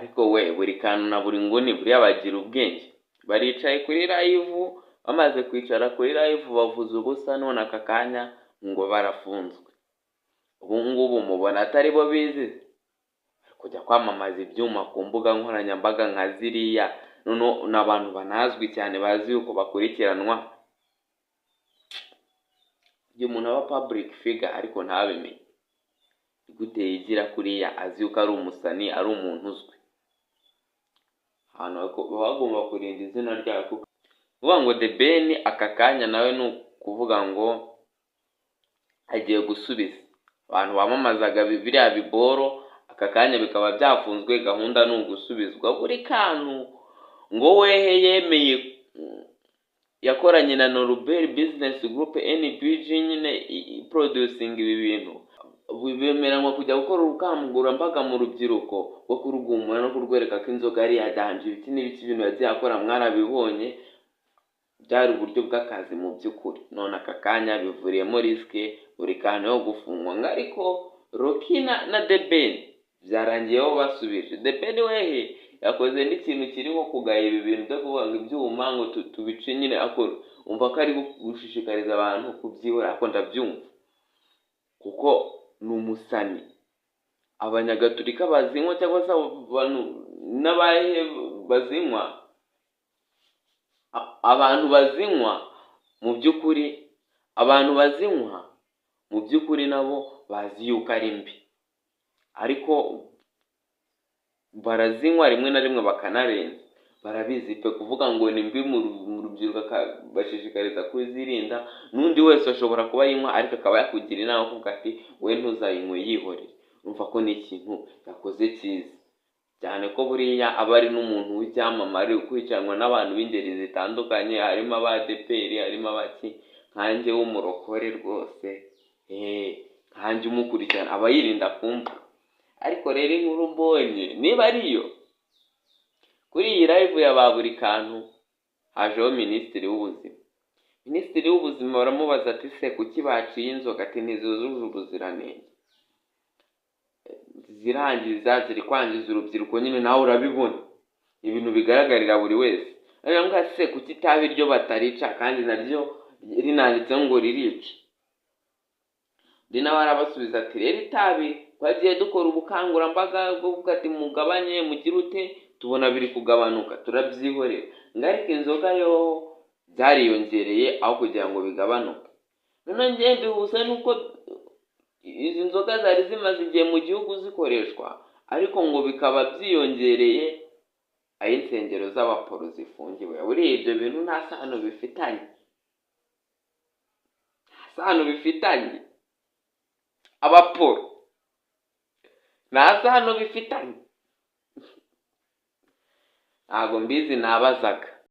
ariko we buri kantu na buri nguni buriya bagira ubwenge. Baricaye kuri live, bamaze kwicara kuri live bavuze ubusa, none aka kanya ngo barafunzwe. Ubu ngubu mubona atari bo bizi kujya kwamamaza ibyuma ku mbuga nkoranyambaga nka ziriya, noneho n'abantu banazwi cyane bazi yuko bakurikiranwa. Igihe umuntu aba public figure ariko ntabimenye, gute yigira kuriya azi yuko ari umusani, ari umuntu uzwi. Ahantu bagomba kurinda izina ryayo, kuvuga ngo The Ben aka kanya nawe ni ukuvuga ngo agiye gusubiza abantu bamamazaga biriya biboro, aka kanya bikaba byafunzwe, gahunda ni ugusubizwa buri kantu. Ngo wehe yemeye, yakoranye na Norbert Business Group NBG nyine producing ibi bintu, bemeranwa kujya gukora ubukangurambaga mu rubyiruko bwo kurugumura no kurwereka ko inzoga ari iya danje. Ibiki n'ibiki ibintu yagiye akora mwarabibonye, byari uburyo bw'akazi mu by'ukuri. None aka kanya bivuriyemo risike buri kantu yo gufungwa. Ariko Rocky na The Ben byarangiyeho basubije. The Ben wehe yakoze n'ikintu kiriho kugaya ibi bintu byo kuvuga ngo ibyuma ngo tubice nyine, akora umva ko ari gushishikariza abantu kubyihora, ako ndabyumva kuko ni umusani. Abanyagatulika bazinywa cyangwa se abantu n'abahe bazinywa, abantu bazinywa mu by'ukuri, abantu bazinywa mu by'ukuri nabo bazi yuko ari mbi, ariko barazinywa rimwe na rimwe bakanarenza. Barabizi pe kuvuga ngo ni mbi mu rubyiruko, bashishikariza kuzirinda. N'undi wese ashobora kuba yinywa ariko akaba yakugira inama kuvuga ati we ntuzayinywe yihorere. Umva ko ni ikintu yakoze cyiza cyane, ko buriya aba ari n'umuntu w'icyamamare ukurikiranwa n'abantu b'ingeri zitandukanye, harimo abadeperi, harimo abaki, nkanjye w'umurokore rwose, nkanjye umukurikirana aba yirinda kumva. Ariko rero inkuru mbonye niba ariyo, kuri iyi live ya ba buri kantu hajeho Minisitiri w'Ubuzima. Minisitiri w'Ubuzima baramubaza ati se kuki baciye inzoga? Ati ntizujuje ubuziranenge, zirangiza, ziri kwangiza urubyiruko. Nyine nawe urabibona, ibintu bigaragarira buri wese. Aravuga se kuki itabi ryo batarica kandi naryo rinanditseho ngo ririca? Ndi nawe arabasubiza ati rero itabi twagiye dukora ubukangurambaga bwo kuvuga ati mugabanye mugire ute, tubona biri kugabanuka turabyihorera. Ariko inzoga yo byariyongereye aho kugira ngo bigabanuke. None njye bihuza nuko izi nzoga zari zimaze igihe mu gihugu zikoreshwa, ariko ngo bikaba byiyongereye aho insengero z'abaporo zifungiwe. Buriya ibyo bintu nta sano bifitanye, nta sano bifitanye. Abaporo nta sano bifitanye, ntabwo mbizi, nabazaga.